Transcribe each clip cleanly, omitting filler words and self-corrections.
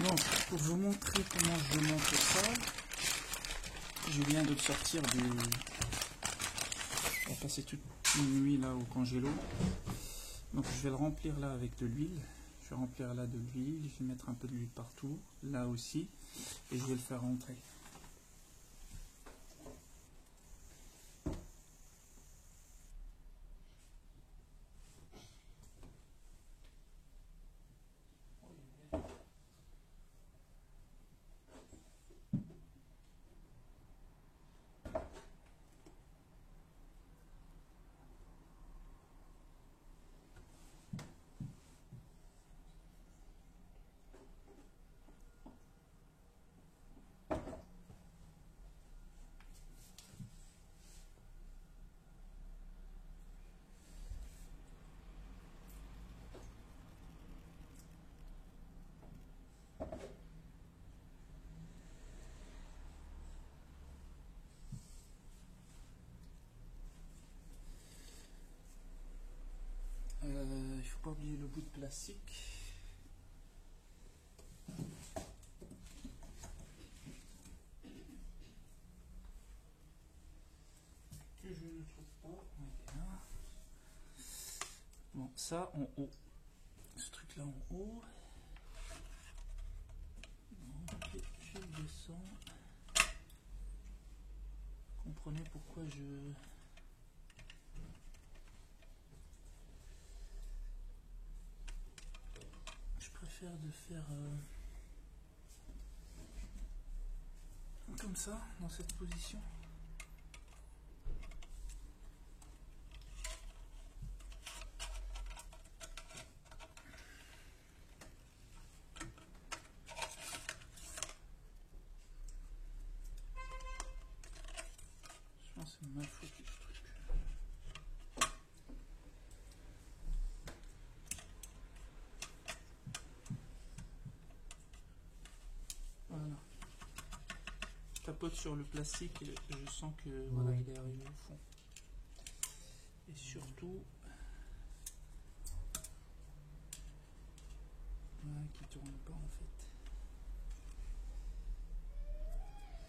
Donc, pour vous montrer comment je monte ça, je viens de le sortir du... On va passer toute une nuit là au congélo. Donc je vais le remplir là avec de l'huile. Je vais remplir là de l'huile, je vais mettre un peu de l'huile partout, là aussi, et je vais le faire rentrer. Il faut pas oublier le bout de plastique. Que je ne trouve pas. Bon, ça en haut. Ce truc là en haut. Donc, je le descends. Comprenez pourquoi je préfère de faire comme ça, dans cette position. Je pense que c'est mal foutu ce truc. Voilà. Je tapote sur le plastique et je sens que voilà, il est arrivé au fond. Et surtout, voilà, qui tourne pas en fait.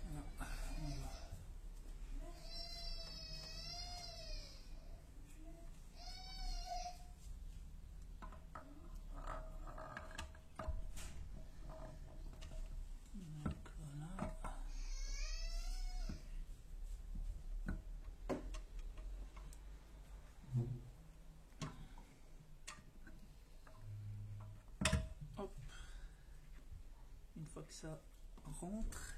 Voilà, on va. Hop. Une fois que ça rentre,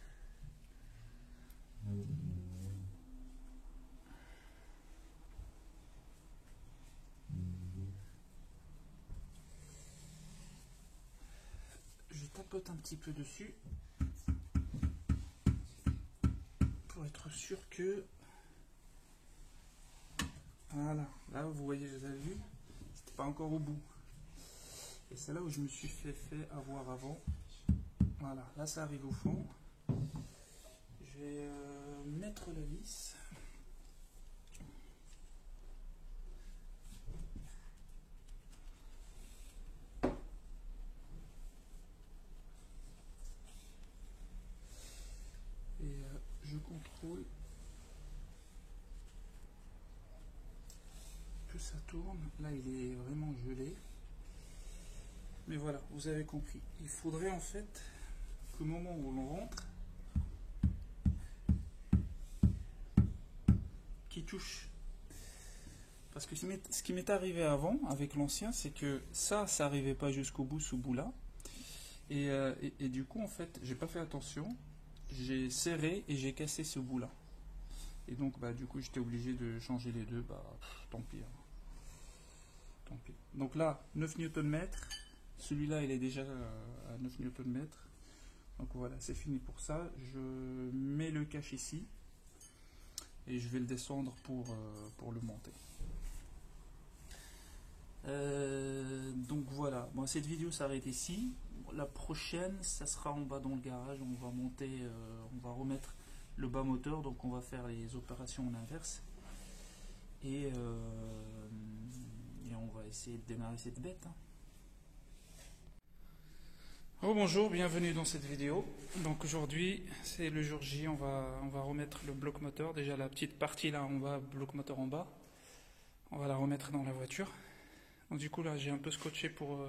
je tapote un petit peu dessus pour être sûr que voilà, là vous voyez, vous avez vu, c'était pas encore au bout. Et c'est là où je me suis fait avoir avant. Voilà, là ça arrive au fond. Je vais mettre la vis. Et je contrôle que ça tourne. Là il est vraiment gelé. Mais voilà, vous avez compris. Il faudrait en fait qu'au moment où l'on rentre, qu'il touche. Parce que ce qui m'est arrivé avant avec l'ancien, c'est que ça n'arrivait pas jusqu'au bout, ce bout-là. Et du coup, en fait, j'ai pas fait attention. J'ai serré et j'ai cassé ce bout-là. Et donc, bah, du coup, j'étais obligé de changer les deux. Bah, tant pis. Hein. Tant pis. Donc là, 9 Nm. Celui-là, il est déjà à 9 Nm. Donc voilà, c'est fini pour ça. Je mets le cache ici. Et je vais le descendre pour le monter. Donc voilà, bon, cette vidéo s'arrête ici. La prochaine, ça sera en bas dans le garage. On va monter, on va remettre le bas moteur. Donc on va faire les opérations en inverse. Et on va essayer de démarrer cette bête. Hein. Oh, bonjour, bienvenue dans cette vidéo. Donc aujourd'hui, c'est le jour J, on va remettre le bloc moteur. Déjà la petite partie là en bas, bloc moteur en bas, on va la remettre dans la voiture. Donc du coup là, j'ai un peu scotché pour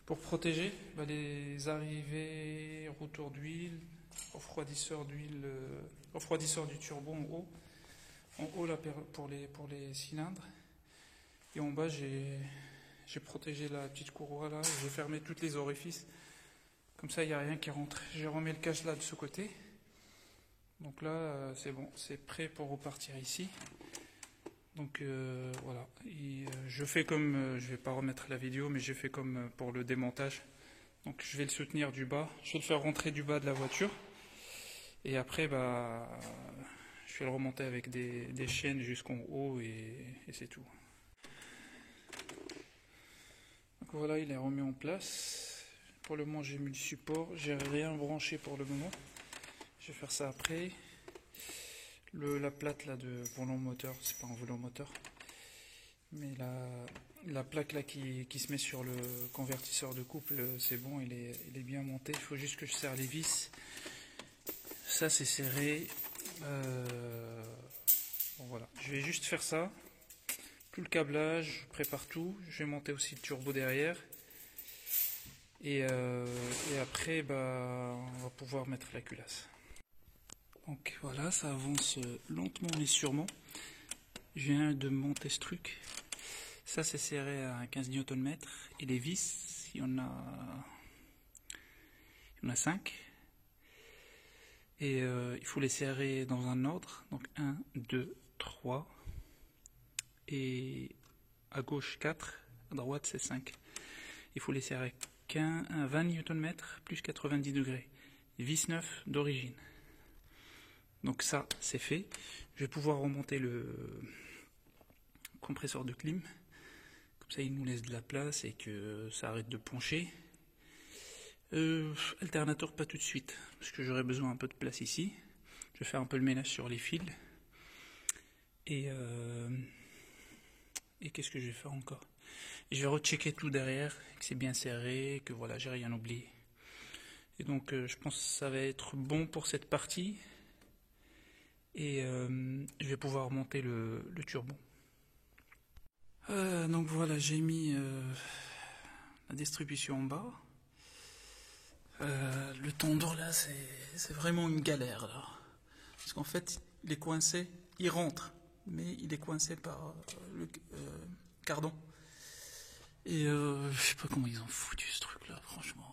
protéger les arrivées, retour d'huile, refroidisseur d'huile, refroidisseur du turbo en haut là pour les cylindres. Et en bas, j'ai protégé la petite courroie là, j'ai fermé tous les orifices. Comme ça, il n'y a rien qui rentre. Je remets le cache là de ce côté. Donc là, c'est bon, c'est prêt pour repartir ici. Donc voilà. Et, je fais comme, je vais pas remettre la vidéo, mais j'ai fait comme pour le démontage. Donc je vais le soutenir du bas. Je vais le faire rentrer du bas de la voiture. Et après, je vais le remonter avec des chaînes jusqu'en haut et c'est tout. Donc voilà, il est remis en place. Pour le moment, j'ai mis le support. J'ai rien branché pour le moment. Je vais faire ça après. La plate là de volant moteur, c'est pas un volant moteur, mais la plaque là qui se met sur le convertisseur de couple, c'est bon, il est bien monté. Il faut juste que je serre les vis. Ça c'est serré. Bon voilà, je vais juste faire ça. Tout le câblage, je prépare tout. Je vais monter aussi le turbo derrière. Et après, on va pouvoir mettre la culasse. Donc voilà, ça avance lentement mais sûrement. Je viens de monter ce truc. Ça c'est serré à 15 Nm. Et les vis, il y en a 5. Et il faut les serrer dans un ordre. Donc 1, 2, 3. Et à gauche 4, à droite c'est 5. Il faut les serrer 20 Nm plus 90 degrés. Vis 9 d'origine. Donc ça, c'est fait. Je vais pouvoir remonter le compresseur de clim. Comme ça, il nous laisse de la place et que ça arrête de pencher. Alternateur, pas tout de suite, parce que j'aurai besoin un peu de place ici. Je vais faire un peu le ménage sur les fils. Et qu'est-ce que je vais faire encore? Et je vais rechecker tout derrière, que c'est bien serré, que voilà, j'ai rien oublié. Et donc, je pense que ça va être bon pour cette partie. Et je vais pouvoir monter le turbo. Donc voilà, j'ai mis la distribution en bas. Le tendon là, c'est vraiment une galère là. Parce qu'en fait, il est coincé, il rentre, mais il est coincé par le cardon. Et je sais pas comment ils ont foutu ce truc là, franchement.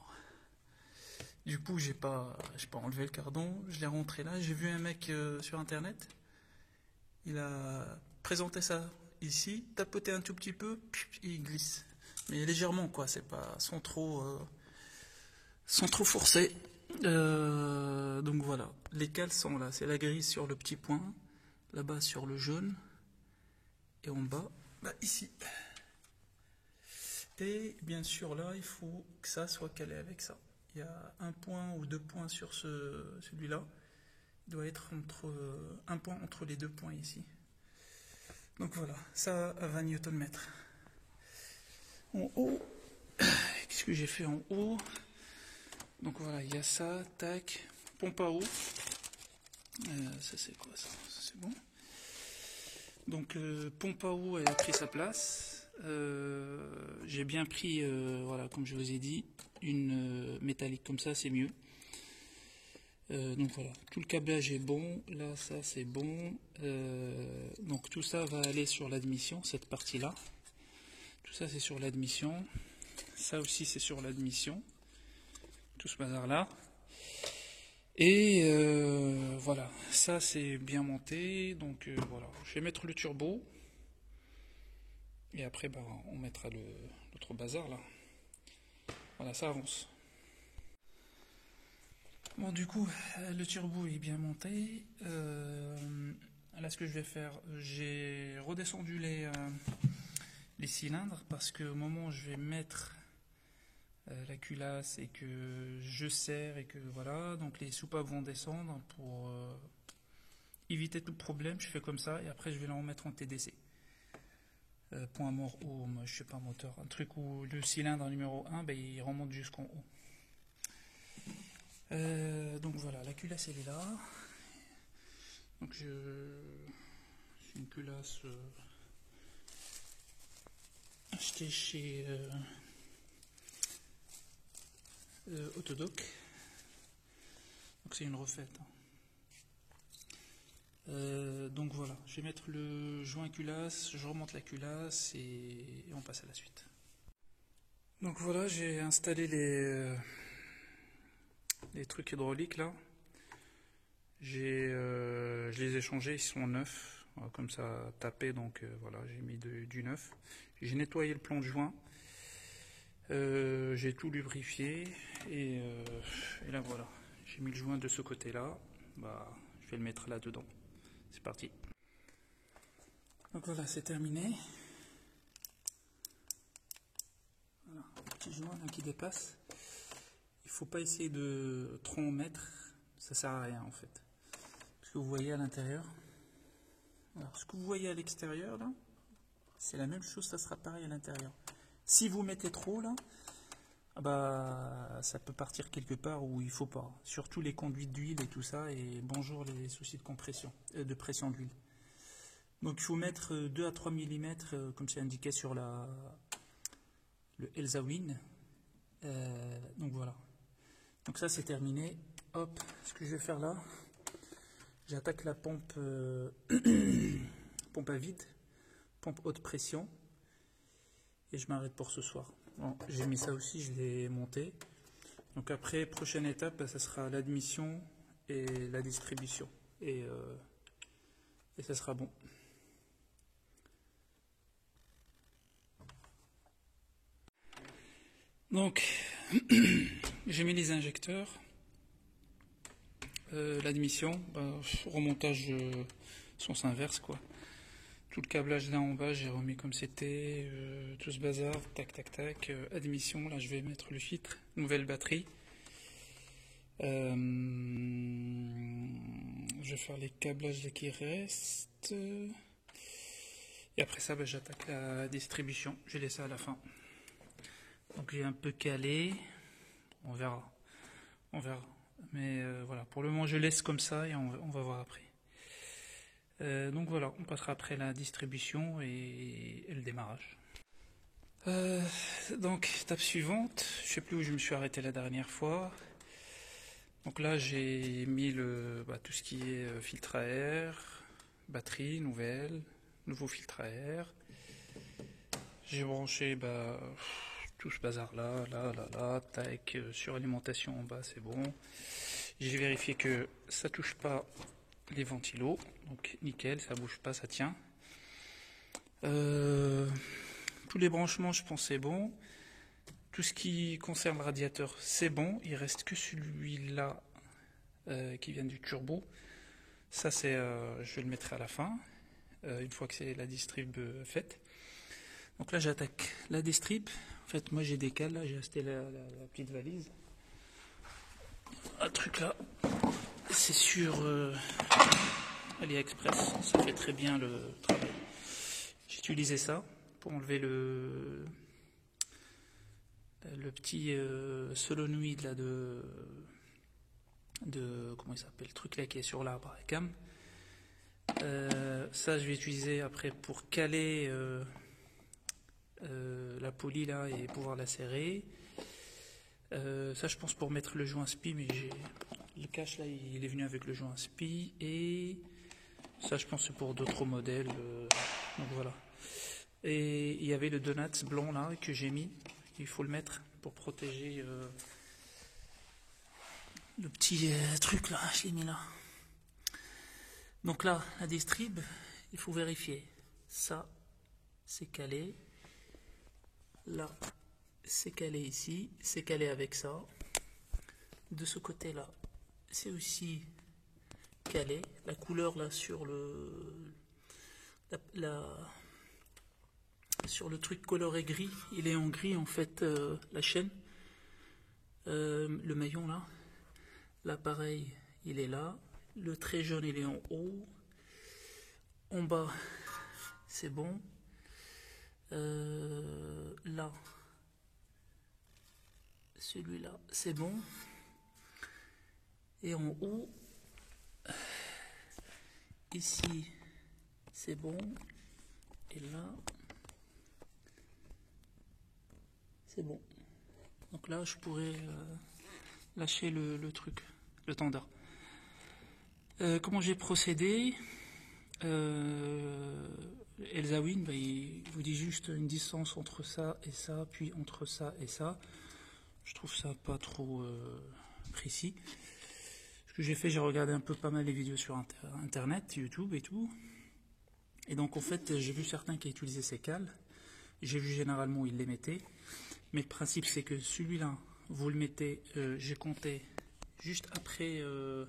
Du coup, j'ai pas enlevé le cardon, je l'ai rentré là. J'ai vu un mec sur internet, il a présenté ça ici, tapoté un tout petit peu, et il glisse. Mais légèrement quoi, c'est pas sans trop forcer. Donc voilà, les cales sont là, c'est la grise sur le petit point, là-bas sur le jaune, et en bas, ici. Et bien sûr là, il faut que ça soit calé avec ça. Il y a un point ou 2 points sur celui-là. Il doit être un point entre les 2 points ici. Donc voilà, ça à 20 Nm. En haut, qu'est-ce que j'ai fait en haut? Donc voilà, il y a ça, tac, pompe à eau. Ça c'est quoi ça? C'est bon. Donc pompe à eau, elle a pris sa place. J'ai bien pris, voilà, comme je vous ai dit, une métallique comme ça, c'est mieux. Donc voilà, tout le câblage est bon, là ça c'est bon. Donc tout ça va aller sur l'admission, cette partie-là. Tout ça c'est sur l'admission. Ça aussi c'est sur l'admission. Tout ce bazar-là. Et voilà, ça c'est bien monté. Donc voilà, je vais mettre le turbo. Et après, on mettra l'autre bazar là. Voilà, ça avance. Bon, du coup, le turbo est bien monté. Là, ce que je vais faire, j'ai redescendu les cylindres parce qu'au moment où je vais mettre la culasse et que je serre et que voilà, donc les soupapes vont descendre pour éviter tout problème. Je fais comme ça et après, je vais les remettre en TDC. point mort haut, moi je sais pas moteur, un truc où le cylindre numéro 1 ben, il remonte jusqu'en haut. Donc voilà, la culasse elle est là. Donc c'est une culasse achetée chez Autodoc. Donc c'est une refaite. Donc voilà, je vais mettre le joint culasse, je remonte la culasse et on passe à la suite. Donc voilà, j'ai installé les trucs hydrauliques là. Je les ai changés, ils sont neufs, comme ça tapé, donc voilà, j'ai mis du neuf. J'ai nettoyé le plan de joint, j'ai tout lubrifié et là voilà, j'ai mis le joint de ce côté là, bah, je vais le mettre là dedans. C'est parti. Donc voilà, c'est terminé. Voilà, petit joint là qui dépasse. Il faut pas essayer de trop en mettre, ça sert à rien en fait. Ce que vous voyez à l'intérieur. Alors ce que vous voyez à l'extérieur là, c'est la même chose, ça sera pareil à l'intérieur. Si vous mettez trop là, bah ça peut partir quelque part où il faut pas. Surtout les conduites d'huile et tout ça, et bonjour les soucis de compression, de pression d'huile. Donc il faut mettre 2 à 3 mm comme c'est indiqué sur le Elsa Win. Donc voilà. Donc ça c'est terminé. Hop, ce que je vais faire là, j'attaque la pompe pompe à vide, pompe haute pression, et je m'arrête pour ce soir. Bon, j'ai mis ça aussi, je l'ai monté. Donc après, prochaine étape, ça sera l'admission et la distribution. Et ça sera bon. Donc, j'ai mis les injecteurs. L'admission, bah, remontage sens inverse quoi. Tout le câblage là en bas j'ai remis comme c'était, tout ce bazar, tac tac tac. Admission, là je vais mettre le filtre, nouvelle batterie. Je vais faire les câblages là qui restent. Et après ça bah, j'attaque la distribution, je vais laisser ça à la fin. Donc j'ai un peu calé, on verra. Mais voilà, pour le moment je laisse comme ça et on va voir après. Donc voilà, on passera après la distribution et le démarrage. Donc étape suivante, je sais plus où je me suis arrêté la dernière fois. Donc là j'ai mis tout ce qui est filtre à air, batterie nouvelle, nouveau filtre à air. J'ai branché tout ce bazar là, tac, suralimentation en bas, c'est bon. J'ai vérifié que ça touche pas les ventilos, donc nickel, ça bouge pas, ça tient. Tous les branchements, je pense c'est bon. Tout ce qui concerne le radiateur, c'est bon. Il reste que celui-là qui vient du turbo. Ça, je vais le mettre à la fin, une fois que c'est la distrib faite. Donc là, j'attaque la distrib. En fait, moi j'ai des cales, là, j'ai acheté la petite valise. Un truc là, c'est sur AliExpress, ça fait très bien le travail. J'ai utilisé ça pour enlever le petit solenoïde là de comment il s'appelle, le truc là qui est sur l'arbre à cam. Ça je vais utiliser après pour caler la poulie là et pouvoir la serrer. Ça je pense pour mettre le joint SPI, mais le cache là il est venu avec le joint SPI, et ça je pense c'est pour d'autres modèles, donc voilà. Et il y avait le Donuts blanc là que j'ai mis, il faut le mettre pour protéger le petit truc là, je l'ai mis là. Donc là la distrib, il faut vérifier, ça c'est calé, là c'est calé ici, c'est calé avec ça. De ce côté là, c'est aussi calé. La couleur là sur sur le truc coloré gris, il est en gris en fait, la chaîne, le maillon là. Là pareil, il est là. Le trait jaune il est en haut. En bas, c'est bon. Là, celui-là, c'est bon. Et en haut, ici, c'est bon. Et là, c'est bon. Donc là, je pourrais lâcher le truc, le tendeur. Comment j'ai procédé? Elsawin, il vous dit juste une distance entre ça et ça, puis entre ça et ça. Je trouve ça pas trop précis. Ce que j'ai fait, j'ai regardé un peu pas mal les vidéos sur internet, YouTube et tout. Et donc en fait, j'ai vu certains qui utilisaient ces cales. J'ai vu généralement ils les mettaient. Mais le principe c'est que celui-là, vous le mettez, j'ai compté juste après le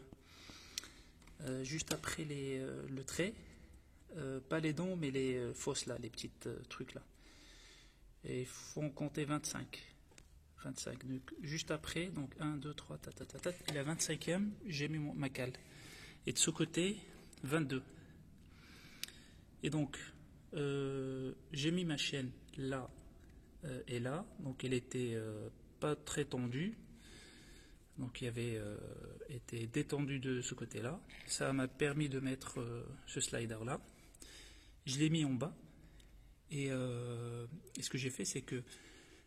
trait. Pas les dents, mais les fosses là, les petites trucs là. Et il faut en compter 25. 25. Donc, juste après, donc 1, 2, 3, et la 25e, j'ai mis ma cale. Et de ce côté, 22. Et donc, j'ai mis ma chaîne là et là. Donc, elle était pas très tendue. Donc, il y avait été détendu de ce côté-là. Ça m'a permis de mettre ce slider-là. Je l'ai mis en bas. Et ce que j'ai fait, c'est que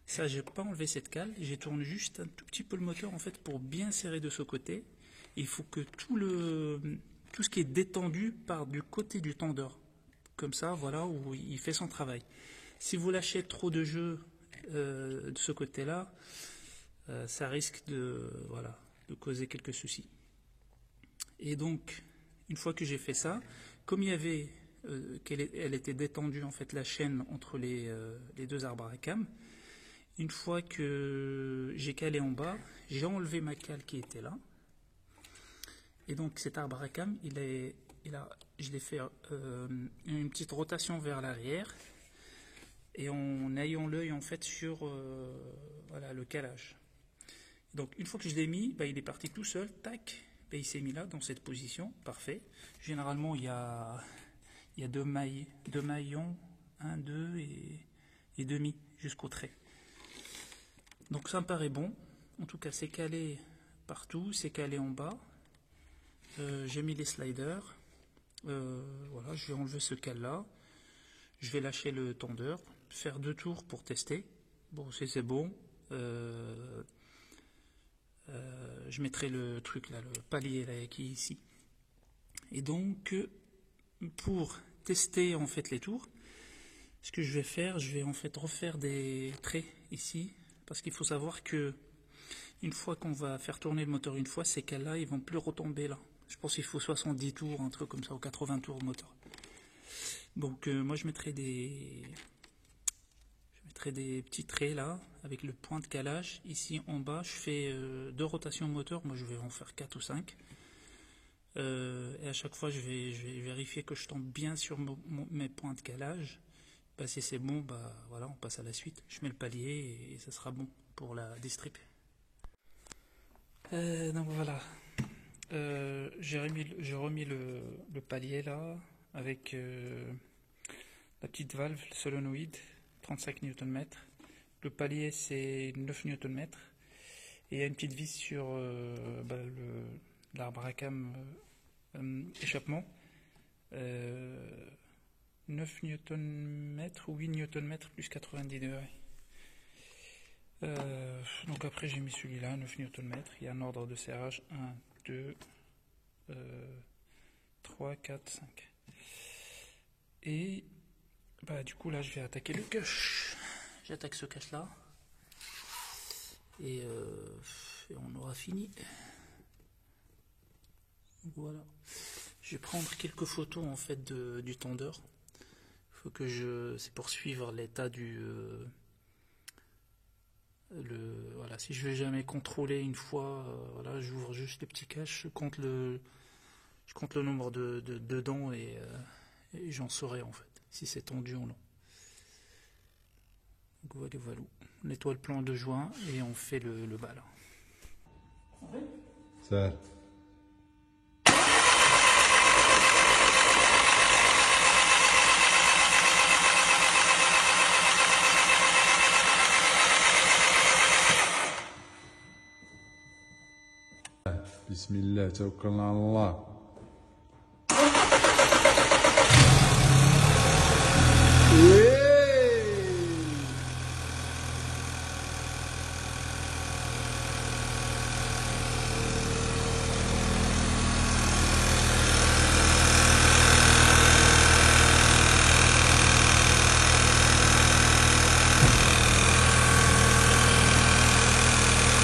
ça, j'ai pas enlevé cette cale. J'ai tourné juste un tout petit peu le moteur en fait pour bien serrer de ce côté. Il faut que tout ce qui est détendu part du côté du tendeur. Comme ça, voilà, où il fait son travail. Si vous lâchez trop de jeu de ce côté-là, ça risque de causer quelques soucis. Et donc, une fois que j'ai fait ça, comme il y avait elle était détendue en fait la chaîne entre les deux arbres à cam. Une fois que j'ai calé en bas, j'ai enlevé ma cale qui était là. Et donc cet arbre à cam, je l'ai fait une petite rotation vers l'arrière et en ayant l'œil en fait sur le calage. Donc une fois que je l'ai mis, il est parti tout seul, tac, il s'est mis là dans cette position, parfait. Généralement il y a deux maillons, 1, 2 et demi jusqu'au trait. Donc ça me paraît bon. En tout cas, c'est calé partout, c'est calé en bas. J'ai mis les sliders. Voilà, je vais enlever ce cal-là. Je vais lâcher le tendeur, faire 2 tours pour tester. Bon, si c'est bon, je mettrai le truc là, le palier là qui est ici. Et donc, pour tester en fait les tours, ce que je vais faire, je vais en fait refaire des traits ici. Parce qu'il faut savoir que une fois qu'on va faire tourner le moteur une fois, ces cales-là, ils vont plus retomber là. Je pense qu'il faut 70 tours, un truc comme ça, ou 80 tours au moteur. Donc moi je mettrai des petits traits là, avec le point de calage. Ici en bas, je fais 2 rotations moteur, moi je vais en faire 4 ou 5. Et à chaque fois, je vais vérifier que je tombe bien sur mes points de calage. Si c'est bon, voilà, on passe à la suite. Je mets le palier et ça sera bon pour la distrip. Donc voilà, j'ai remis le palier là avec la petite valve solénoïde, 35 Nm. Le palier c'est 9 Nm et il y a une petite vis sur l'arbre à cam échappement. 9 Nm ou 8 Nm plus 90 degrés. Donc après j'ai mis celui-là, 9 Nm. Il y a un ordre de serrage 1, 2, 3, 4, 5. Et du coup là je vais attaquer le cache. J'attaque ce cache là. Et on aura fini. Voilà. Je vais prendre quelques photos en fait du tendeur. Faut que c'est pour suivre l'état du voilà, si je vais jamais contrôler une fois, voilà, j'ouvre juste les petits caches, je compte le nombre de dents et j'en saurai en fait si c'est tendu ou non. Donc voilà, on nettoie le plan de joint et on fait le bas là. Ça. بسم الله توكلنا على الله